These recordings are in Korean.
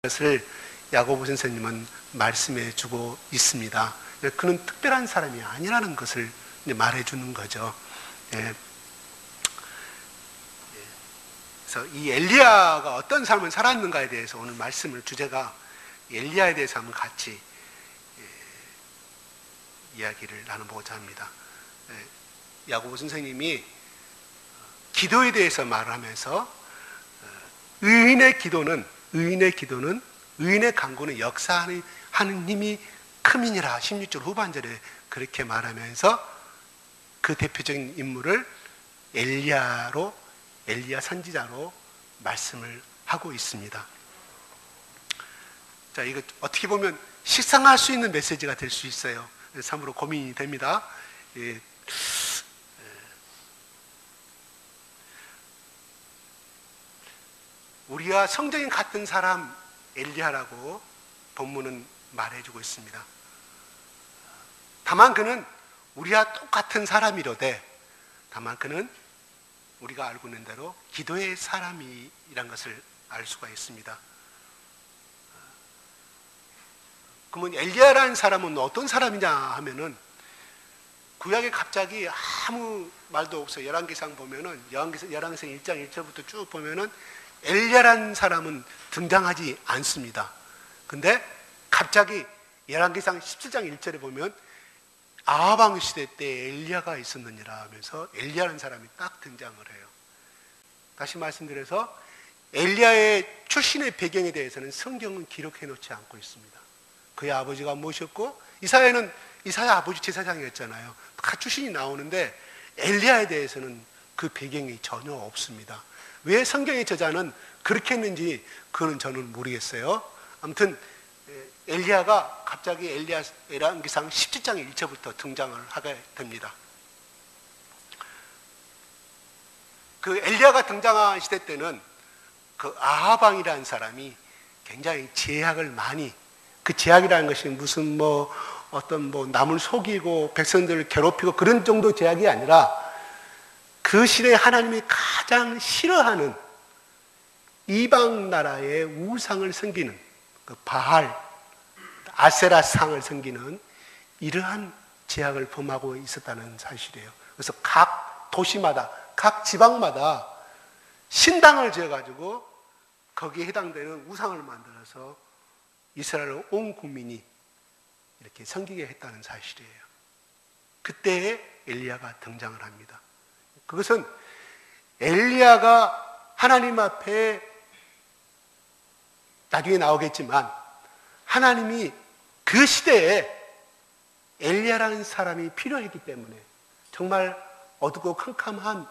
것을 야고보 선생님은 말씀해 주고 있습니다. 그는 특별한 사람이 아니라는 것을 말해 주는 거죠. 그래서 이 엘리야가 어떤 삶을 살았는가에 대해서 오늘 말씀을 주제가 엘리야에 대해서 한번 같이 이야기를 나눠보고자 합니다. 야고보 선생님이 기도에 대해서 말을 하면서 의인의 간구는 역사하는 힘이 크민이라 16절 후반절에 그렇게 말하면서 그 대표적인 인물을 엘리야 선지자로 말씀을 하고 있습니다. 자, 이거 어떻게 보면 식상할 수 있는 메시지가 될 수 있어요. 참으로 고민이 됩니다. 우리와 성정이 같은 사람 엘리야라고 본문은 말해주고 있습니다. 다만 그는 우리와 똑같은 사람이로되 다만 그는 우리가 알고 있는 대로 기도의 사람이란 것을 알 수가 있습니다. 그러면 엘리야라는 사람은 어떤 사람이냐 하면은 구약에 갑자기 아무 말도 없어요. 열왕기상 보면은 열왕기상 1장 1절부터 쭉 보면은 엘리야라는 사람은 등장하지 않습니다. 근데 갑자기 열왕기상 17장 1절에 보면 아합 왕 시대 때 엘리야가 있었느니라 하면서 엘리야라는 사람이 딱 등장을 해요. 다시 말씀드려서 엘리야의 출신의 배경에 대해서는 성경은 기록해 놓지 않고 있습니다. 그의 아버지가 무엇이었고 이사야 아버지 제사장이었잖아요. 다 출신이 나오는데 엘리야에 대해서는 그 배경이 전혀 없습니다. 왜 성경의 저자는 그렇게 했는지 그건 저는 모르겠어요. 아무튼 엘리야가 갑자기 열왕기상 17장 1절부터 등장을 하게 됩니다. 그 엘리야가 등장한 시대 때는 그 아합 왕이라는 사람이 굉장히 그 제약이라는 것이 무슨 남을 속이고 백성들을 괴롭히고 그런 정도 제약이 아니라 그 시대에 하나님이 가장 싫어하는 이방 나라의 우상을 섬기는 그 바알, 아세라 상을 섬기는 이러한 제약을 범하고 있었다는 사실이에요. 그래서 각 도시마다, 각 지방마다 신당을 지어가지고 거기에 해당되는 우상을 만들어서 이스라엘 온 국민이 이렇게 섬기게 했다는 사실이에요. 그때에 엘리야가 등장을 합니다. 그것은 엘리야가 하나님 앞에 나중에 나오겠지만 하나님이 그 시대에 엘리야라는 사람이 필요했기 때문에 정말 어둡고 캄캄한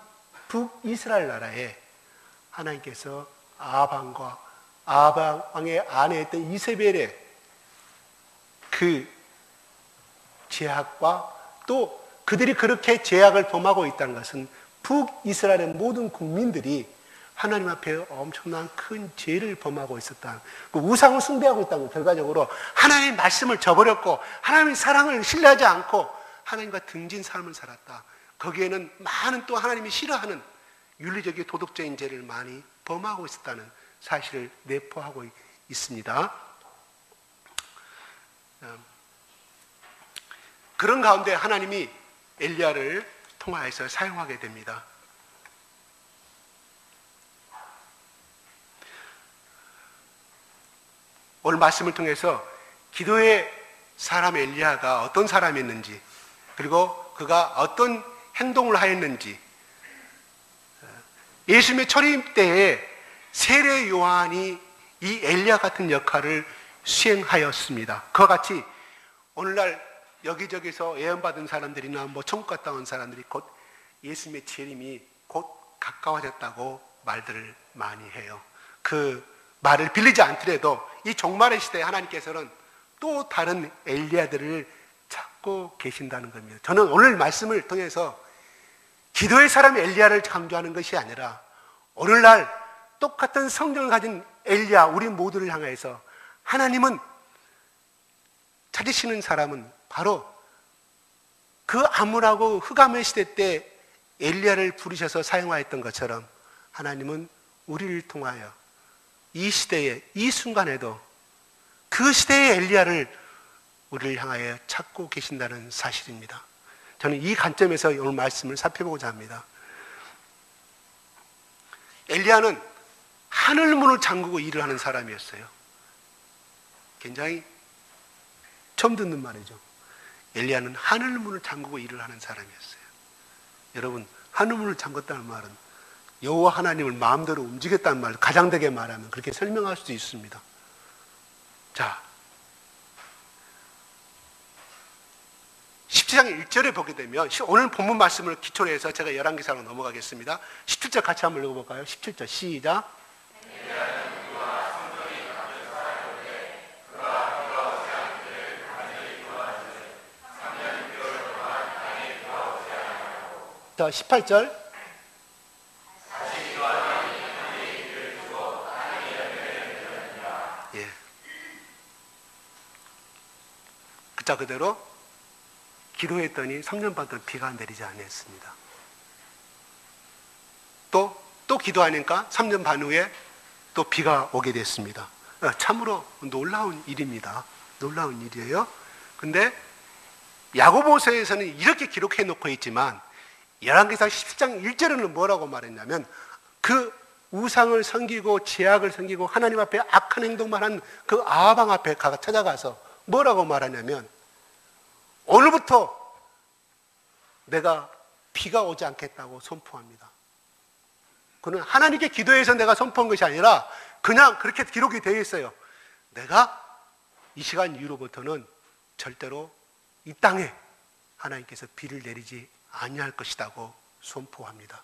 북이스라엘 나라에 하나님께서 아합 왕의 아내였던 이세벨의 그 제약과 또 그들이 그렇게 제약을 범하고 있다는 것은 북이스라엘의 모든 국민들이 하나님 앞에 엄청난 큰 죄를 범하고 있었다. 그 우상을 숭배하고 있다는 거 결과적으로 하나님의 말씀을 저버렸고 하나님의 사랑을 신뢰하지 않고 하나님과 등진 삶을 살았다. 거기에는 많은 또 하나님이 싫어하는 윤리적인 도덕적인 죄를 많이 범하고 있었다는 사실을 내포하고 있습니다. 그런 가운데 하나님이 엘리야를 통하여서 사용하게 됩니다. 오늘 말씀을 통해서 기도의 사람 엘리야가 어떤 사람이었는지 그리고 그가 어떤 행동을 하였는지 예수님의 초림 때에 세례 요한이 이 엘리야 같은 역할을 수행하였습니다. 그와 같이 오늘날 여기저기서 예언받은 사람들이나 천국 갔다 온 사람들이 곧 예수님의 재림이 곧 가까워졌다고 말들을 많이 해요. 그 말을 빌리지 않더라도 이 종말의 시대에 하나님께서는 또 다른 엘리야들을 찾고 계신다는 겁니다. 저는 오늘 말씀을 통해서 기도의 사람 엘리야를 강조하는 것이 아니라 오늘날 똑같은 성경을 가진 엘리야 우리 모두를 향해서 하나님은 찾으시는 사람은 바로 그 암울하고 흑암의 시대 때 엘리야를 부르셔서 사용하였던 것처럼 하나님은 우리를 통하여 이 시대에, 이 순간에도 그 시대의 엘리야를 우리를 향하여 찾고 계신다는 사실입니다. 저는 이 관점에서 오늘 말씀을 살펴보고자 합니다. 엘리야는 하늘문을 잠그고 일을 하는 사람이었어요. 굉장히 처음 듣는 말이죠. 엘리야는 하늘문을 잠그고 일을 하는 사람이었어요. 여러분, 하늘문을 잠궜다는 말은 여호와 하나님을 마음대로 움직였다는 말, 가장되게 말하면 그렇게 설명할 수도 있습니다. 자, 17장 1절에 보게 되면, 오늘 본문 말씀을 기초로 해서 제가 열왕기상으로 넘어가겠습니다. 17절 같이 한번 읽어볼까요? 17절 시작. 자, 18절. 예. 그자 그대로 기도했더니 3년 반 동안 비가 내리지 않았습니다. 또 기도하니까 3년 반 후에 또 비가 오게 됐습니다. 참으로 놀라운 일입니다. 놀라운 일이에요. 근데 야고보서에서는 이렇게 기록해 놓고 있지만 열왕기상 17장 1절에는 뭐라고 말했냐면, 그 우상을 섬기고 제약을 섬기고 하나님 앞에 악한 행동만 한 그 아방 앞에 찾아가서 뭐라고 말하냐면, 오늘부터 내가 비가 오지 않겠다고 선포합니다. 그는 하나님께 기도해서 내가 선포한 것이 아니라 그냥 그렇게 기록이 되어 있어요. 내가 이 시간 이후로부터는 절대로 이 땅에 하나님께서 비를 내리지 아니할 것이라고 선포합니다.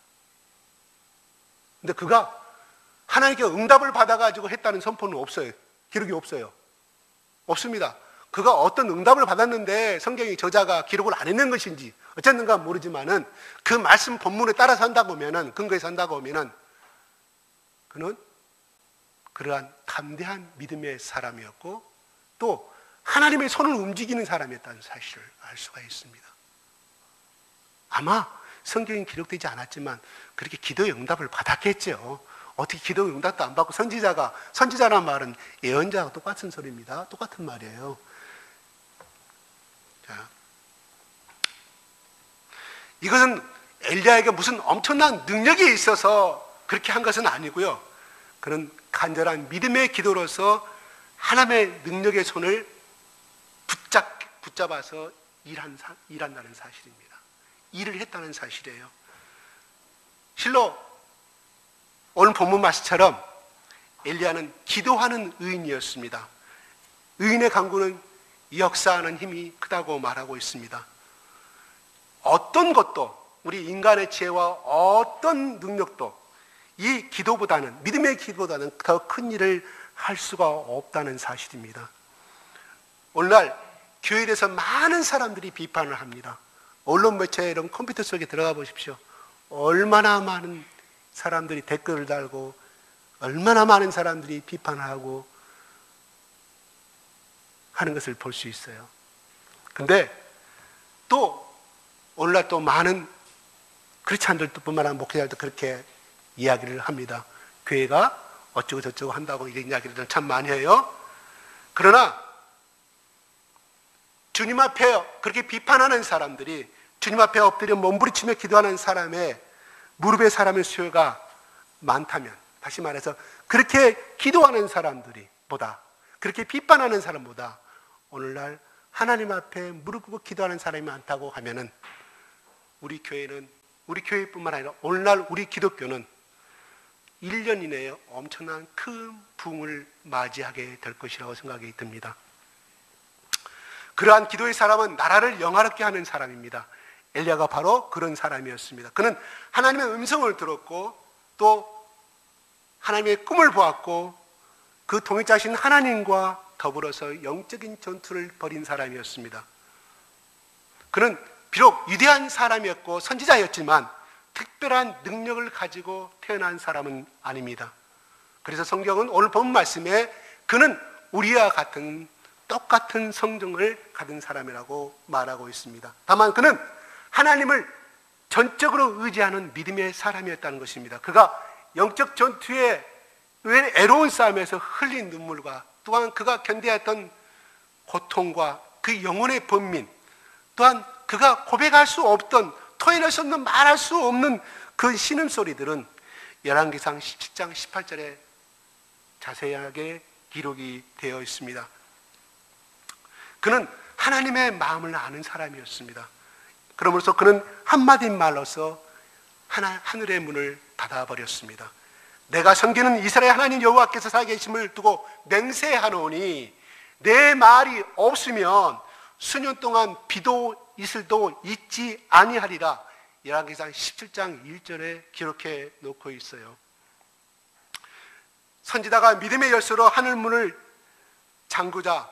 근데 그가 하나님께 응답을 받아가지고 했다는 선포는 없어요. 기록이 없어요. 없습니다. 그가 어떤 응답을 받았는데 성경의 저자가 기록을 안 했는 것인지 어쨌는가 모르지만은 그 말씀 본문에 따라서 한다고 하면은, 근거해서 한다고 하면은 그는 그러한 담대한 믿음의 사람이었고 또 하나님의 손을 움직이는 사람이었다는 사실을 알 수가 있습니다. 아마 성경에 기록되지 않았지만 그렇게 기도의 응답을 받았겠죠. 어떻게 기도의 응답도 안 받고 선지자란 말은 예언자와 똑같은 소리입니다. 똑같은 말이에요. 자, 이것은 엘리야에게 무슨 엄청난 능력이 있어서 그렇게 한 것은 아니고요. 그는 간절한 믿음의 기도로서 하나님의 능력의 손을 붙잡아서 일한다는 사실입니다. 일을 했다는 사실이에요. 실로 오늘 본문 말씀처럼 엘리야는 기도하는 의인이었습니다. 의인의 간구는 역사하는 힘이 크다고 말하고 있습니다. 어떤 것도, 우리 인간의 지혜와 어떤 능력도 이 기도보다는, 믿음의 기도보다는 더 큰 일을 할 수가 없다는 사실입니다. 오늘날 교회에 대해서 많은 사람들이 비판을 합니다. 언론 매체, 이런 컴퓨터 속에 들어가 보십시오. 얼마나 많은 사람들이 댓글을 달고 얼마나 많은 사람들이 비판을 하고 하는 것을 볼 수 있어요. 근데 또 오늘날 또 많은 크리스찬들뿐만 아니라 목회자들도 그렇게 이야기를 합니다. 교회가 어쩌고 저쩌고 한다고 이런 이야기를 참 많이 해요. 그러나 주님 앞에 그렇게 비판하는 사람들이, 주님 앞에 엎드려 몸부림치며 기도하는 사람의 무릎에 사람의 수요가 많다면, 다시 말해서 그렇게 기도하는 사람들이 보다, 그렇게 비판하는 사람보다 오늘날 하나님 앞에 무릎 꿇고 기도하는 사람이 많다고 하면은 우리 교회뿐만 아니라 오늘날 우리 기독교는 1년 이내에 엄청난 큰 부흥을 맞이하게 될 것이라고 생각이 듭니다. 그러한 기도의 사람은 나라를 영화롭게 하는 사람입니다. 엘리야가 바로 그런 사람이었습니다. 그는 하나님의 음성을 들었고 또 하나님의 꿈을 보았고 그 동역자신 하나님과 더불어서 영적인 전투를 벌인 사람이었습니다. 그는 비록 위대한 사람이었고 선지자였지만 특별한 능력을 가지고 태어난 사람은 아닙니다. 그래서 성경은 오늘 본 말씀에 그는 우리와 같은 똑같은 성정을 가진 사람이라고 말하고 있습니다. 다만 그는 하나님을 전적으로 의지하는 믿음의 사람이었다는 것입니다. 그가 영적 전투에 애로운 싸움에서 흘린 눈물과 또한 그가 견뎌야 했던 고통과 그 영혼의 번민, 또한 그가 고백할 수 없던, 토해낼 수 없는, 말할 수 없는 그 신음소리들은 열왕기상 17장 18절에 자세하게 기록이 되어 있습니다. 그는 하나님의 마음을 아는 사람이었습니다. 그러므로서 그는 한마디 말로서 하늘의 문을 닫아버렸습니다. 내가 섬기는 이스라엘 하나님 여호와께서 살아계심을 두고 맹세하노니 내 말이 없으면 수년 동안 비도 이슬도 있지 아니하리라. 열왕기상 17장 1절에 기록해 놓고 있어요. 선지자가 믿음의 열쇠로 하늘문을 잠그자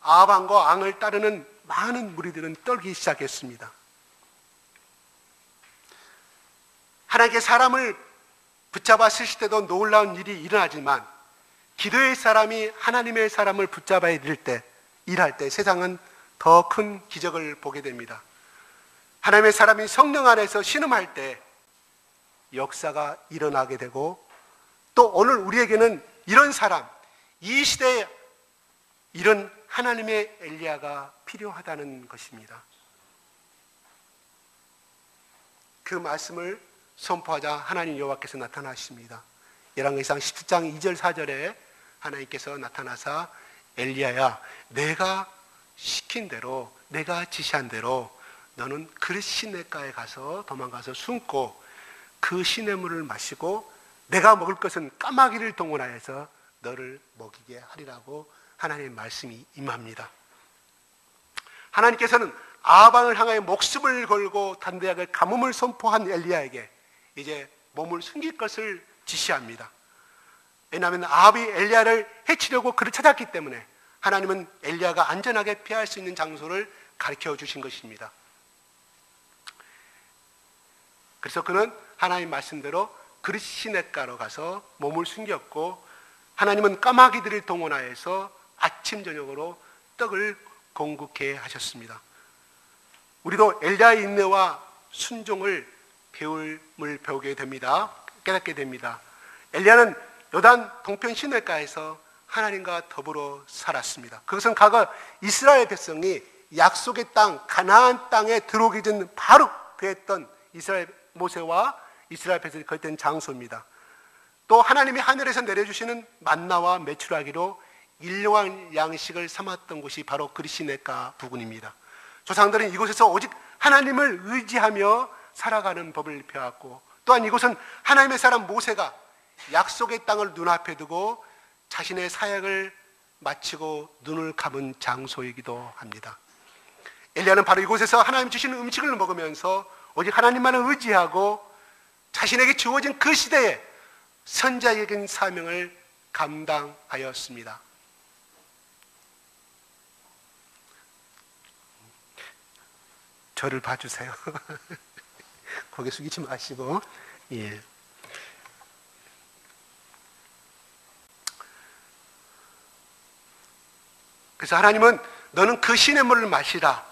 아합과 앙을 따르는 많은 무리들은 떨기 시작했습니다. 하나님께 사람을 붙잡아 쓰실 때도 놀라운 일이 일어나지만 기도의 사람이 하나님의 사람을 붙잡아 일할 때 세상은 더 큰 기적을 보게 됩니다. 하나님의 사람이 성령 안에서 신음할 때 역사가 일어나게 되고, 또 오늘 우리에게는 이런 사람, 이 시대에 이런 하나님의 엘리야가 필요하다는 것입니다. 그 말씀을 선포하자 하나님 여호와께서 나타나십니다. 열왕기상 17장 2절 4절에 하나님께서 나타나사 엘리야야, 내가 시킨 대로, 내가 지시한 대로 너는 그 시냇가에 가서 도망가서 숨고 그 시냇물을 마시고 내가 먹을 것은 까마귀를 동원하여서 너를 먹이게 하리라고 하나님의 말씀이 임합니다. 하나님께서는 아합왕을 향하여 목숨을 걸고 담대하게 가뭄을 선포한 엘리야에게 이제 몸을 숨길 것을 지시합니다. 왜냐하면 아합이 엘리야를 해치려고 그를 찾았기 때문에 하나님은 엘리야가 안전하게 피할 수 있는 장소를 가르쳐 주신 것입니다. 그래서 그는 하나님 말씀대로 그릇 시냇가로 가서 몸을 숨겼고, 하나님은 까마귀들을 동원하여서 아침 저녁으로 떡을 공급해 하셨습니다. 우리도 엘리야의 인내와 순종을 배우게 됩니다. 깨닫게 됩니다. 엘리야는 요단 동편 시냇가에서 하나님과 더불어 살았습니다. 그것은 과거 이스라엘 백성이 약속의 땅 가나안 땅에 들어오기 전 바로 그랬던 이스라엘 모세와 이스라엘 백성이 거했던 장소입니다. 또 하나님이 하늘에서 내려주시는 만나와 메추라기로 일용할 양식을 삼았던 곳이 바로 그릇 시냇가 부근입니다. 조상들은 이곳에서 오직 하나님을 의지하며 살아가는 법을 배웠고, 또한 이곳은 하나님의 사람 모세가 약속의 땅을 눈앞에 두고 자신의 사역을 마치고 눈을 감은 장소이기도 합니다. 엘리야는 바로 이곳에서 하나님 주시는 음식을 먹으면서 오직 하나님만을 의지하고 자신에게 주어진 그 시대에 선지자적인 사명을 감당하였습니다. 저를 봐주세요. 고개 숙이지 마시고. 예. 그래서 하나님은 너는 그 시냇물을 마시라.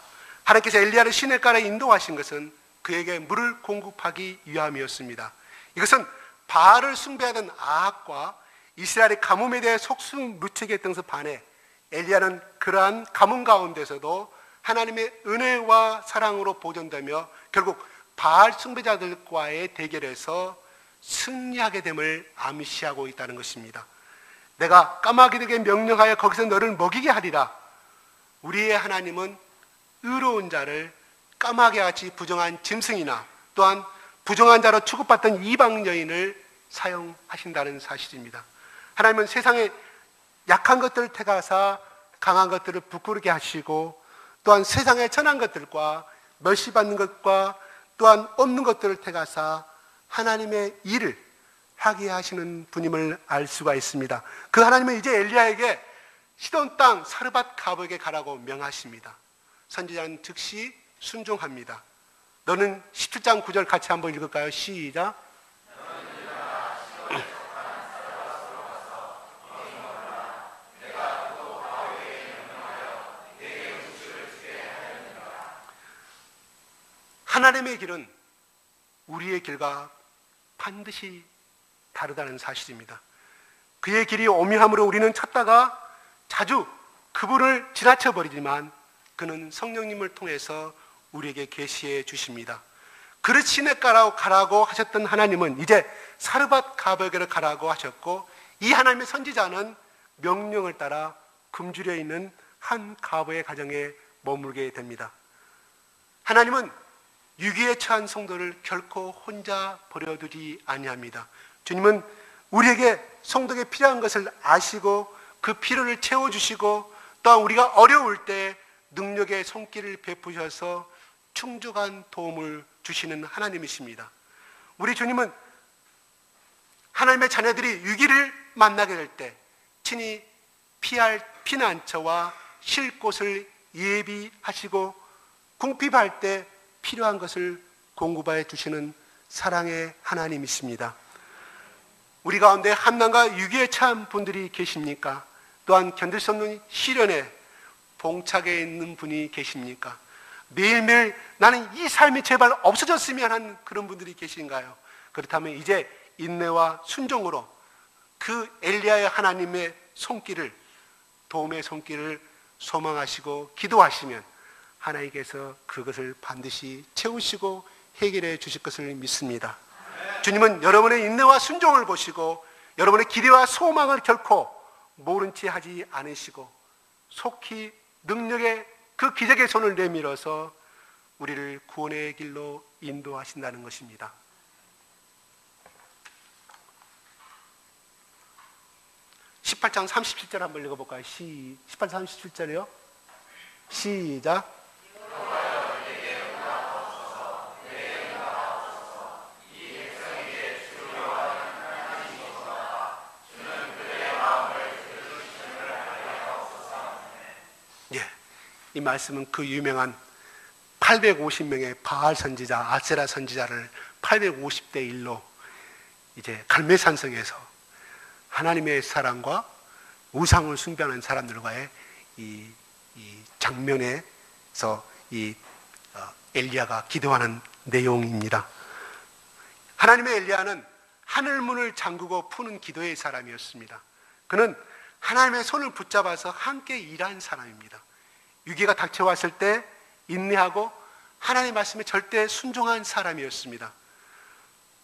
하나님께서 엘리야를 시냇가에 인도하신 것은 그에게 물을 공급하기 위함이었습니다. 이것은 바알을 숭배하던 아합과 이스라엘의 가뭄에 대해 속수무책했던 것에 반해 엘리야는 그러한 가뭄 가운데서도 하나님의 은혜와 사랑으로 보존되며 결국 바알 숭배자들과의 대결에서 승리하게 됨을 암시하고 있다는 것입니다. 내가 까마귀들에게 명령하여 거기서 너를 먹이게 하리라. 우리의 하나님은 의로운 자를 까마귀같이 부정한 짐승이나 또한 부정한 자로 취급받던 이방 여인을 사용하신다는 사실입니다. 하나님은 세상에 약한 것들을 택하사 강한 것들을 부끄럽게 하시고, 또한 세상에 천한 것들과 멸시받는 것과 또한 없는 것들을 택하사 하나님의 일을 하게 하시는 분임을 알 수가 있습니다. 그 하나님은 이제 엘리야에게 시돈 땅 사르밧 가보에게 가라고 명하십니다. 선지자는 즉시 순종합니다. 너는 17장 9절 같이 한번 읽을까요? 시작. 하나님의 길은 우리의 길과 반드시 다르다는 사실입니다. 그의 길이 오묘함으로 우리는 찾다가 자주 그분을 지나쳐 버리지만 그는 성령님을 통해서 우리에게 계시해 주십니다. 그릇 시냇가로 가라고 하셨던 하나님은 이제 사르밧 가버에게로 가라고 하셨고, 이 하나님의 선지자는 명령을 따라 굶주려 있는 한 가버의 가정에 머물게 됩니다. 하나님은 위기에 처한 성도를 결코 혼자 버려두지 아니합니다. 주님은 우리에게 성도에게 필요한 것을 아시고 그 필요를 채워주시고, 또한 우리가 어려울 때 능력의 손길을 베푸셔서 충족한 도움을 주시는 하나님이십니다. 우리 주님은 하나님의 자녀들이 위기를 만나게 될 때 친히 피할 피난처와 쉴 곳을 예비하시고 궁핍할 때 필요한 것을 공급해 주시는 사랑의 하나님이십니다. 우리 가운데 한난과 위기에 처한 분들이 계십니까? 또한 견딜 수 없는 시련에 봉착해 있는 분이 계십니까? 매일매일 나는 이 삶이 제발 없어졌으면 하는 그런 분들이 계신가요? 그렇다면 이제 인내와 순종으로 그 엘리야의 하나님의 손길을, 도움의 손길을 소망하시고 기도하시면 하나님께서 그것을 반드시 채우시고 해결해 주실 것을 믿습니다. 주님은 여러분의 인내와 순종을 보시고 여러분의 기대와 소망을 결코 모른 채 하지 않으시고 속히 능력의 그 기적의 손을 내밀어서 우리를 구원의 길로 인도하신다는 것입니다. 18장 37절 한번 읽어볼까요? 18장 37절이요. 시작. 이 말씀은 그 유명한 850명의 바알 선지자, 아세라 선지자를 850대 1로 이제 갈멜산성에서 하나님의 사랑과 우상을 숭배하는 사람들과의 이 장면에서 엘리야가 기도하는 내용입니다. 하나님의 엘리야는 하늘문을 잠그고 푸는 기도의 사람이었습니다. 그는 하나님의 손을 붙잡아서 함께 일한 사람입니다. 위기가 닥쳐왔을 때 인내하고 하나님의 말씀에 절대 순종한 사람이었습니다.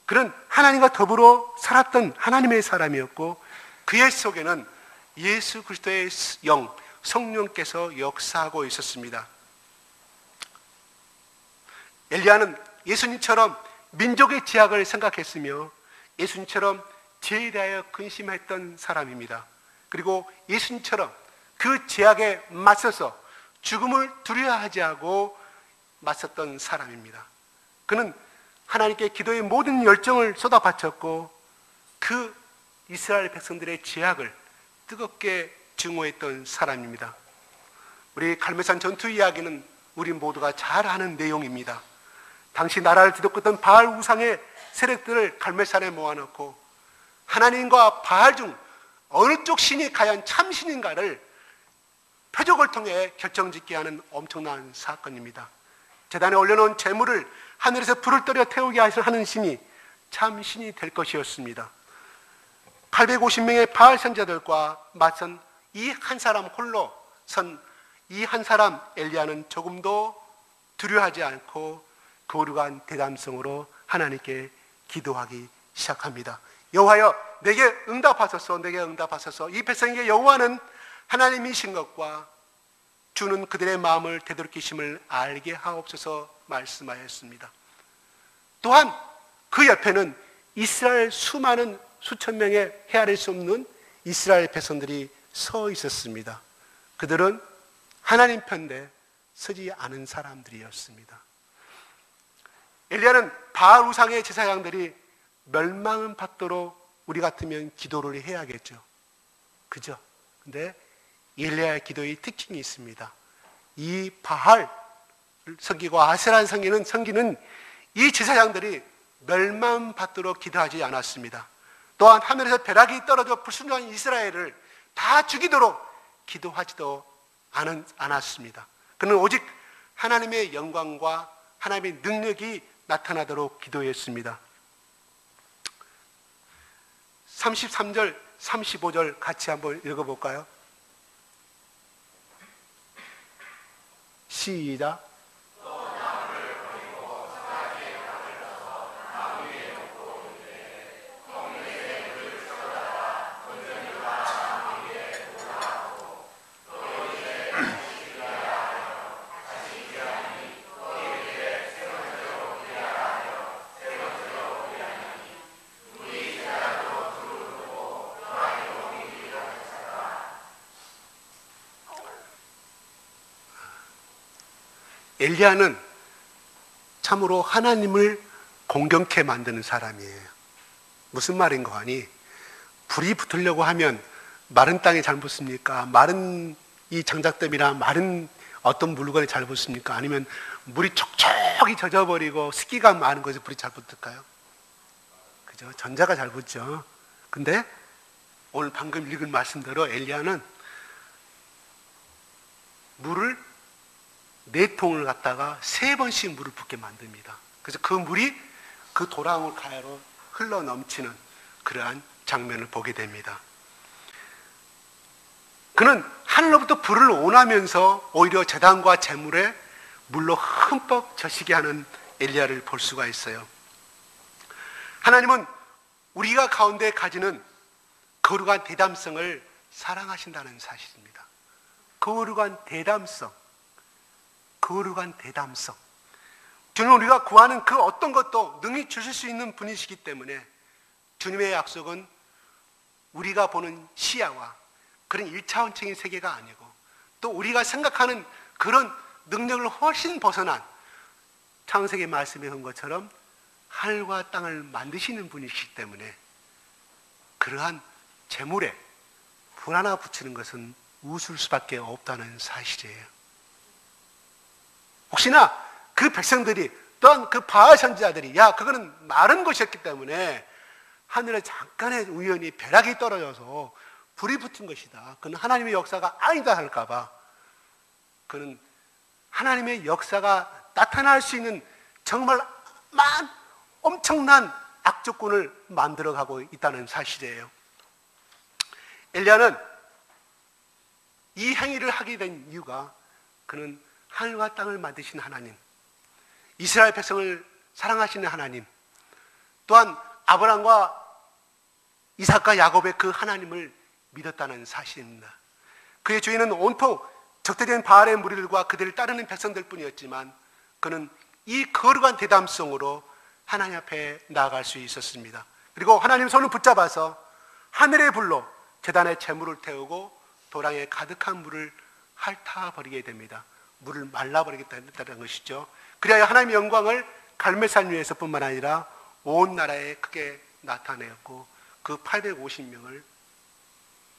그는 하나님과 더불어 살았던 하나님의 사람이었고 그의 속에는 예수 그리스도의 영, 성령께서 역사하고 있었습니다. 엘리야는 예수님처럼 민족의 제약을 생각했으며 예수님처럼 죄에 대하여 근심했던 사람입니다. 그리고 예수님처럼 그 제약에 맞서서 죽음을 두려워하지 않고 맞섰던 사람입니다. 그는 하나님께 기도의 모든 열정을 쏟아 바쳤고 그 이스라엘 백성들의 죄악을 뜨겁게 증오했던 사람입니다. 우리 갈멜산 전투 이야기는 우리 모두가 잘 아는 내용입니다. 당시 나라를 뒤덮었던 바알 우상의 세력들을 갈멜산에 모아놓고 하나님과 바알 중 어느 쪽 신이 과연 참신인가를 표적을 통해 결정짓게 하는 엄청난 사건입니다. 제단에 올려놓은 재물을 하늘에서 불을 떨어 태우게 하는 신이 참 신이 될 것이었습니다. 850명의 바알 선지자들과 맞선 이 한 사람 홀로 선 이 한 사람 엘리야는 조금도 두려워하지 않고 거룩한 대담성으로 하나님께 기도하기 시작합니다. 여호와여 내게 응답하소서, 내게 응답하소서. 이 백성에게 여호와는 하나님이신 것과 주는 그들의 마음을 되돌이키심을 알게 하옵소서 말씀하였습니다. 또한 그 옆에는 이스라엘 수많은 수천 명의 헤아릴 수 없는 이스라엘 백성들이 서 있었습니다. 그들은 하나님 편에 서지 않은 사람들이었습니다. 엘리야는 바알 우상의 제사장들이 멸망은 받도록 우리 같으면 기도를 해야겠죠. 그죠? 근데 엘리야의 기도의 특징이 있습니다. 이 바알 섬기고 아세라 섬기는 이 제사장들이 멸망받도록 기도하지 않았습니다. 또한 하늘에서 벼락이 떨어져 불순종한 이스라엘을 다 죽이도록 기도하지도 않았습니다. 그는 오직 하나님의 영광과 하나님의 능력이 나타나도록 기도했습니다. 33절 35절 같이 한번 읽어볼까요? 시작. 엘리야는 참으로 하나님을 공경케 만드는 사람이에요. 무슨 말인가 하니, 불이 붙으려고 하면 마른 땅이 잘 붙습니까? 마른 이 장작댐이나 마른 어떤 물건이 잘 붙습니까? 아니면 물이 촉촉이 젖어버리고 습기가 많은 것에 불이 잘 붙을까요? 그죠? 전자가 잘 붙죠. 근데 오늘 방금 읽은 말씀대로 엘리야는 물을 4통을 갖다가 3번씩 물을 붓게 만듭니다. 그래서 그 물이 그 도랑을 가야로 흘러 넘치는 그러한 장면을 보게 됩니다. 그는 하늘로부터 불을 원하면서 오히려 제단과 제물에 물로 흠뻑 젖히게 하는 엘리야를 볼 수가 있어요. 하나님은 우리가 가운데 가지는 거룩한 대담성을 사랑하신다는 사실입니다. 거룩한 대담성. 거룩한 대담성. 주님, 우리가 구하는 그 어떤 것도 능히 주실 수 있는 분이시기 때문에 주님의 약속은 우리가 보는 시야와 그런 1차원적인 세계가 아니고 또 우리가 생각하는 그런 능력을 훨씬 벗어난 창세기 말씀에 한 것처럼 하늘과 땅을 만드시는 분이시기 때문에 그러한 재물에 불 하나 붙이는 것은 웃을 수밖에 없다는 사실이에요. 혹시나 그 백성들이 또한 그 바알 선지자들이 야 그거는 마른 것이었기 때문에 하늘에 잠깐의 우연히 벼락이 떨어져서 불이 붙은 것이다, 그는 하나님의 역사가 아니다 할까봐 그는 하나님의 역사가 나타날 수 있는 정말 엄청난 악조건을 만들어가고 있다는 사실이에요. 엘리야는 이 행위를 하게 된 이유가 그는 하늘과 땅을 만드신 하나님, 이스라엘 백성을 사랑하시는 하나님, 또한 아브라함과 이삭과 야곱의 그 하나님을 믿었다는 사실입니다. 그의 주인은 온통 적대된 바알의 무리들과 그들을 따르는 백성들 뿐이었지만 그는 이 거룩한 대담성으로 하나님 앞에 나아갈 수 있었습니다. 그리고 하나님 손을 붙잡아서 하늘의 불로 제단에 재물을 태우고 도랑에 가득한 물을 핥아버리게 됩니다. 물을 말라버리겠다는 것이죠. 그리하여 하나님의 영광을 갈멜산 위에서뿐만 아니라 온 나라에 크게 나타내었고 그 850명을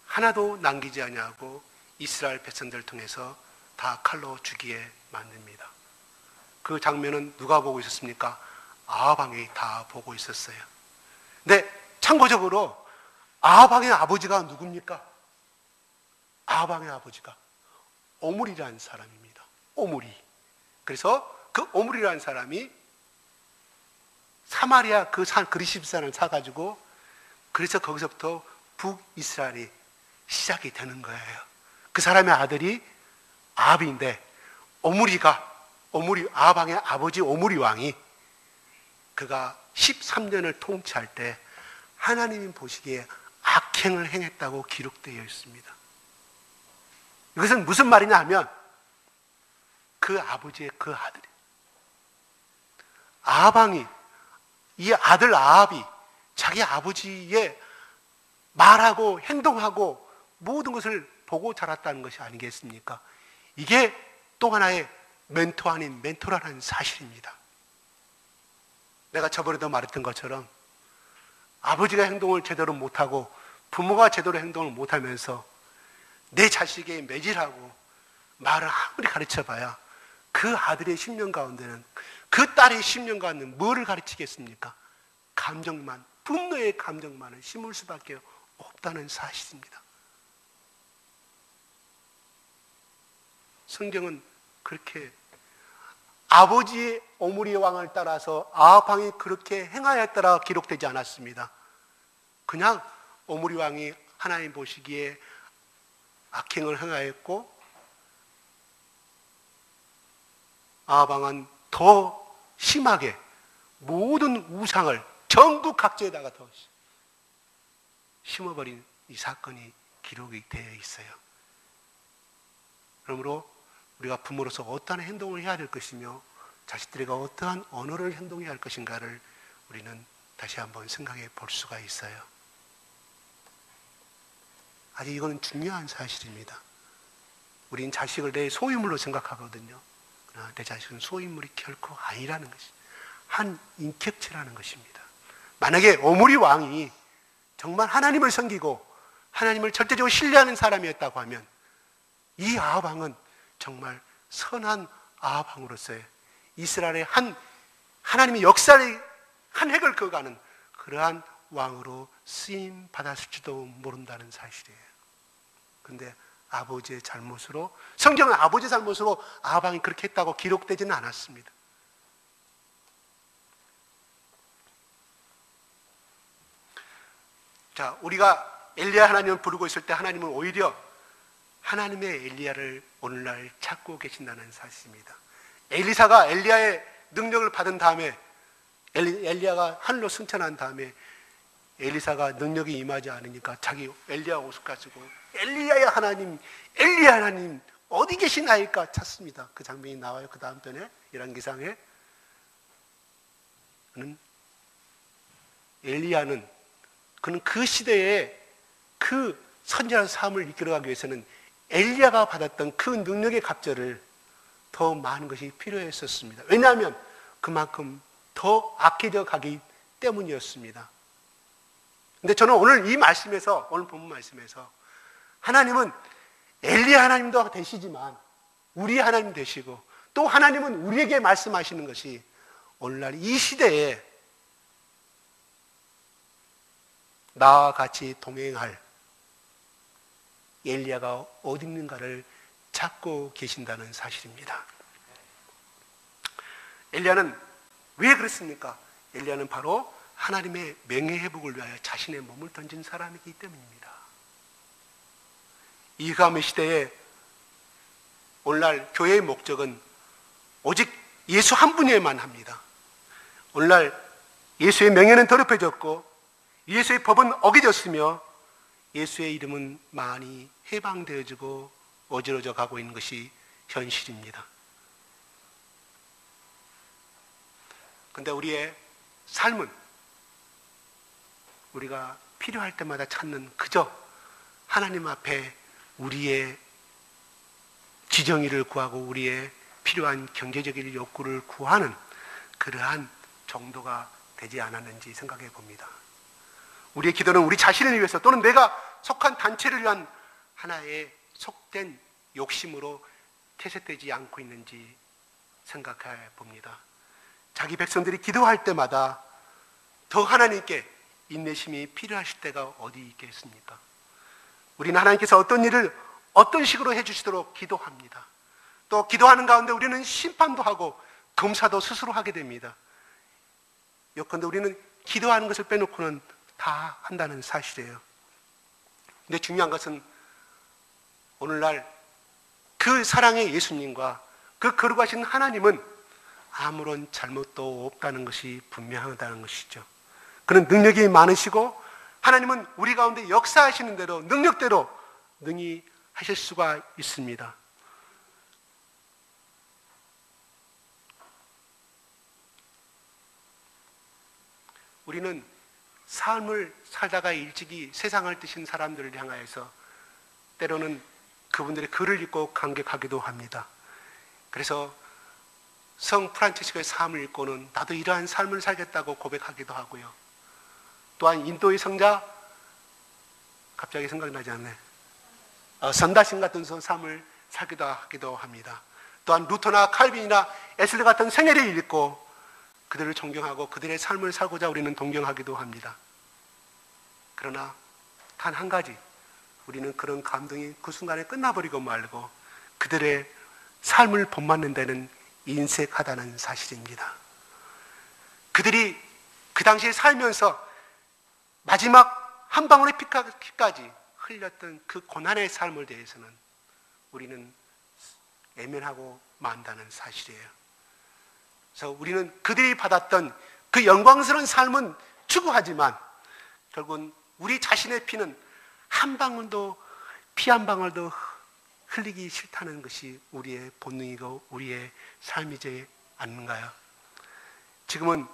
하나도 남기지 아니하고 이스라엘 백성들을 통해서 다 칼로 죽이게 만듭니다. 그 장면은 누가 보고 있었습니까? 아합 왕이 다 보고 있었어요. 근데 참고적으로 아합 왕의 아버지가 누굽니까? 아합 왕의 아버지가 오므리라는 사람입니다. 오므리. 그래서 그 오므리라는 사람이 사마리아 그 그리시브산을 사가지고 그래서 거기서부터 북이스라엘이 시작이 되는 거예요. 그 사람의 아들이 아합인데 아합 왕의 아버지 오므리 왕이 그가 13년을 통치할 때 하나님이 보시기에 악행을 행했다고 기록되어 있습니다. 이것은 무슨 말이냐 하면 그 아버지의 그 아들이 아합 왕이 이 아들 아합이 자기 아버지의 말하고 행동하고 모든 것을 보고 자랐다는 것이 아니겠습니까? 이게 또 하나의 멘토 아닌 멘토라는 사실입니다. 내가 저번에도 말했던 것처럼 아버지가 행동을 제대로 못하고 부모가 제대로 행동을 못하면서 내 자식에게 매질하고 말을 아무리 가르쳐봐야 그 아들의 심령 가운데는 그 딸의 심령 가운데는 뭐를 가르치겠습니까? 감정만, 분노의 감정만을 심을 수밖에 없다는 사실입니다. 성경은 그렇게 아버지의 오므리 왕을 따라서 아합 왕이 그렇게 행하였더라 기록되지 않았습니다. 그냥 오므리 왕이 하나님 보시기에 악행을 행하였고 아합 왕은 더 심하게 모든 우상을 전국 각지에다가 더 심어버린 이 사건이 기록이 되어 있어요. 그러므로 우리가 부모로서 어떠한 행동을 해야 될 것이며 자식들에게 어떠한 언어를 행동해야 할 것인가를 우리는 다시 한번 생각해 볼 수가 있어요. 아주 이거는 중요한 사실입니다. 우린 자식을 내 소유물로 생각하거든요. 그러나 내 자식은 소유물이 결코 아니라는 것이 한 인격체라는 것입니다. 만약에 오므리 왕이 정말 하나님을 섬기고 하나님을 절대적으로 신뢰하는 사람이었다고 하면 이 아합 왕은 정말 선한 아합 왕으로서의 이스라엘의 하나님의 역사의 한 획을 그어가는 그러한 왕으로 쓰임 받았을지도 모른다는 사실이에요. 그런데 아버지의 잘못으로, 성경은 아버지의 잘못으로 아합 왕이 그렇게 했다고 기록되지는 않았습니다. 자, 우리가 엘리야 하나님을 부르고 있을 때 하나님은 오히려 하나님의 엘리야를 오늘날 찾고 계신다는 사실입니다. 엘리사가 엘리야의 능력을 받은 다음에 엘리야가 하늘로 승천한 다음에 엘리사가 능력이 임하지 않으니까 자기 엘리야 옷을 가지고 엘리야의 하나님, 엘리야 하나님 어디 계시나이까 찾습니다. 그 장면이 나와요. 그 다음 편에 열왕기상에. 엘리야는 그는 그 시대에 그 선지자의 삶을 이끌어가기 위해서는 엘리야가 받았던 그 능력의 갑절을 더 많은 것이 필요했었습니다. 왜냐하면 그만큼 더 악해져 가기 때문이었습니다. 근데 저는 오늘 이 말씀에서, 오늘 본문 말씀에서 하나님은 엘리야 하나님도 되시지만 우리 하나님 되시고 또 하나님은 우리에게 말씀하시는 것이 오늘날 이 시대에 나와 같이 동행할 엘리야가 어디 있는가를 찾고 계신다는 사실입니다. 엘리야는 왜 그랬습니까? 엘리야는 바로 하나님의 명예회복을 위하여 자신의 몸을 던진 사람이기 때문입니다. 이 가뭄의 시대에 오늘날 교회의 목적은 오직 예수 한 분에만 합니다. 오늘날 예수의 명예는 더럽혀졌고 예수의 법은 어겨졌으며 예수의 이름은 많이 해방되어지고 어지러져 가고 있는 것이 현실입니다. 그런데 우리의 삶은 우리가 필요할 때마다 찾는 그저 하나님 앞에 우리의 지정의를 구하고 우리의 필요한 경제적인 욕구를 구하는 그러한 정도가 되지 않았는지 생각해 봅니다. 우리의 기도는 우리 자신을 위해서 또는 내가 속한 단체를 위한 하나의 속된 욕심으로 퇴색되지 않고 있는지 생각해 봅니다. 자기 백성들이 기도할 때마다 더 하나님께 인내심이 필요하실 때가 어디 있겠습니까? 우리는 하나님께서 어떤 일을 어떤 식으로 해주시도록 기도합니다. 또 기도하는 가운데 우리는 심판도 하고 검사도 스스로 하게 됩니다. 예컨대 우리는 기도하는 것을 빼놓고는 다 한다는 사실이에요. 근데 중요한 것은 오늘날 그 사랑의 예수님과 그 거룩하신 하나님은 아무런 잘못도 없다는 것이 분명하다는 것이죠. 그는 능력이 많으시고 하나님은 우리 가운데 역사하시는 대로 능력대로 능히 하실 수가 있습니다. 우리는 삶을 살다가 일찍이 세상을 뜨신 사람들을 향하여서 때로는 그분들의 글을 읽고 감격하기도 합니다. 그래서 성 프란치스코의 삶을 읽고는 나도 이러한 삶을 살겠다고 고백하기도 하고요. 또한 인도의 성자, 갑자기 생각나지 않네. 선다신 같은 삶을 살기도 하기도 합니다. 또한 루터나 칼빈이나 에슬레 같은 생애를 읽고 그들을 존경하고 그들의 삶을 살고자 우리는 동경하기도 합니다. 그러나 단 한 가지, 우리는 그런 감동이 그 순간에 끝나버리고 말고 그들의 삶을 본받는 데는 인색하다는 사실입니다. 그들이 그 당시에 살면서 마지막 한 방울의 피까지 흘렸던 그 고난의 삶을 대해서는 우리는 외면하고 만다는 사실이에요. 그래서 우리는 그들이 받았던 그 영광스러운 삶은 추구하지만 결국은 우리 자신의 피는 한 방울도, 피 한 방울도 흘리기 싫다는 것이 우리의 본능이고 우리의 삶이지 않는가요? 지금은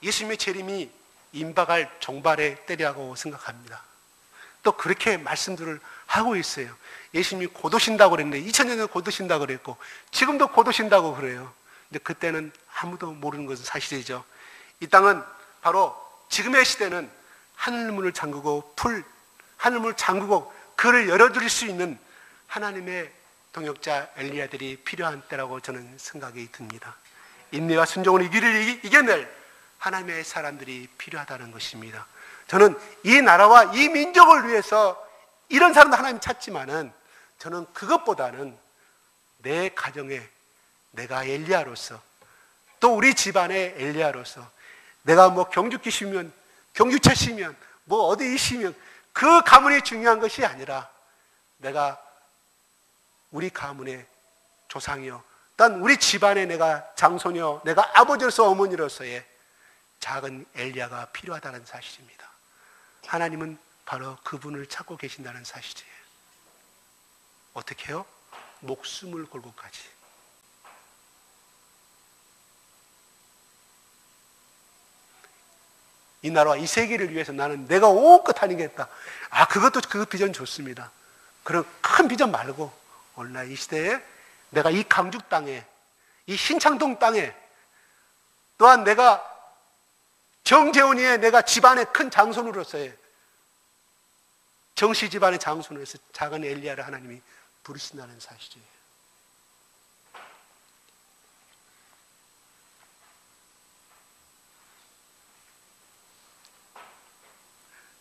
예수님의 재림이 임박할 종발의 때라고 생각합니다. 또 그렇게 말씀들을 하고 있어요. 예수님이 곧 오신다고 그랬는데 2000년 전에 곧 오신다고 그랬고 지금도 곧 오신다고 그래요. 근데 그때는 아무도 모르는 것은 사실이죠. 이 땅은 바로 지금의 시대는 하늘문을 잠그고 하늘문을 잠그고 그를 열어드릴 수 있는 하나님의 동역자 엘리야들이 필요한 때라고 저는 생각이 듭니다. 인내와 순종으로 이겨낼 하나님의 사람들이 필요하다는 것입니다. 저는 이 나라와 이 민족을 위해서 이런 사람도 하나님 찾지만은 저는 그것보다는 내 가정에 내가 엘리야로서 또 우리 집안의 엘리야로서 내가 뭐 경주기시면 경주차시면 뭐 어디이시면 그 가문이 중요한 것이 아니라 내가 우리 가문의 조상이요 또한 우리 집안에 내가 장손이요 내가 아버지로서 어머니로서의 작은 엘리야가 필요하다는 사실입니다. 하나님은 바로 그분을 찾고 계신다는 사실이에요. 어떻게 해요? 목숨을 걸고까지. 이 나라와 이 세계를 위해서 나는 내가 온것 하겠다. 그것도 그 비전 좋습니다. 그런 큰 비전 말고 오늘날 이 시대에 내가 이 강죽 땅에 이 신창동 땅에 또한 내가 정재훈이의 내가 집안의 큰 장손으로서의 정씨 집안의 장손으로서 작은 엘리야를 하나님이 부르신다는 사실이에요.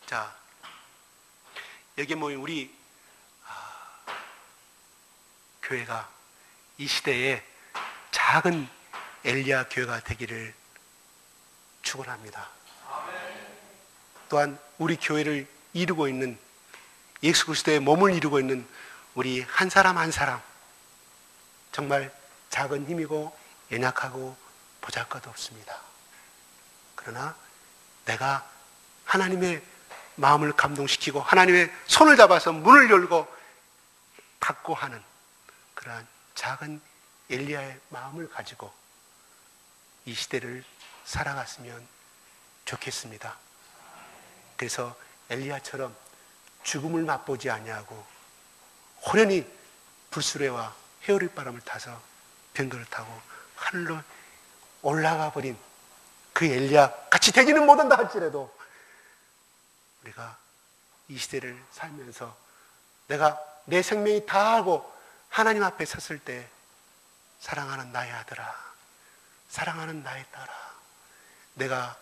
자, 여기 모인 우리 교회가 이 시대에 작은 엘리야 교회가 되기를 축원합니다. 또한 우리 교회를 이루고 있는 예수 그리스도의 몸을 이루고 있는 우리 한 사람 한 사람 정말 작은 힘이고 연약하고 보잘것없습니다. 그러나 내가 하나님의 마음을 감동시키고 하나님의 손을 잡아서 문을 열고 닫고 하는 그러한 작은 엘리야의 마음을 가지고 이 시대를 살아갔으면 좋겠습니다. 그래서 엘리야처럼 죽음을 맛보지 아니하고 호련히 불수레와 헤어릴 바람을 타서 병거를 타고 하늘로 올라가 버린 그 엘리야 같이 되지는 못한다 할지라도 우리가 이 시대를 살면서 내가 내 생명이 다하고 하나님 앞에 섰을 때 사랑하는 나의 아들아, 사랑하는 나의 딸아, 내가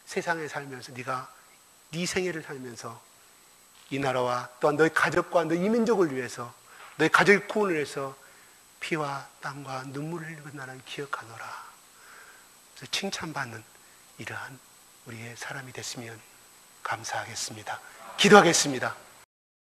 세상에 살면서 네가 네 생애를 살면서 이 나라와 또한 너희 가족과 너희 이민족을 위해서 너희 가족의 구원을 위해서 피와 땀과 눈물을 흘리고 나는 기억하노라. 그래서 칭찬받는 이러한 우리의 사람이 됐으면 감사하겠습니다. 기도하겠습니다.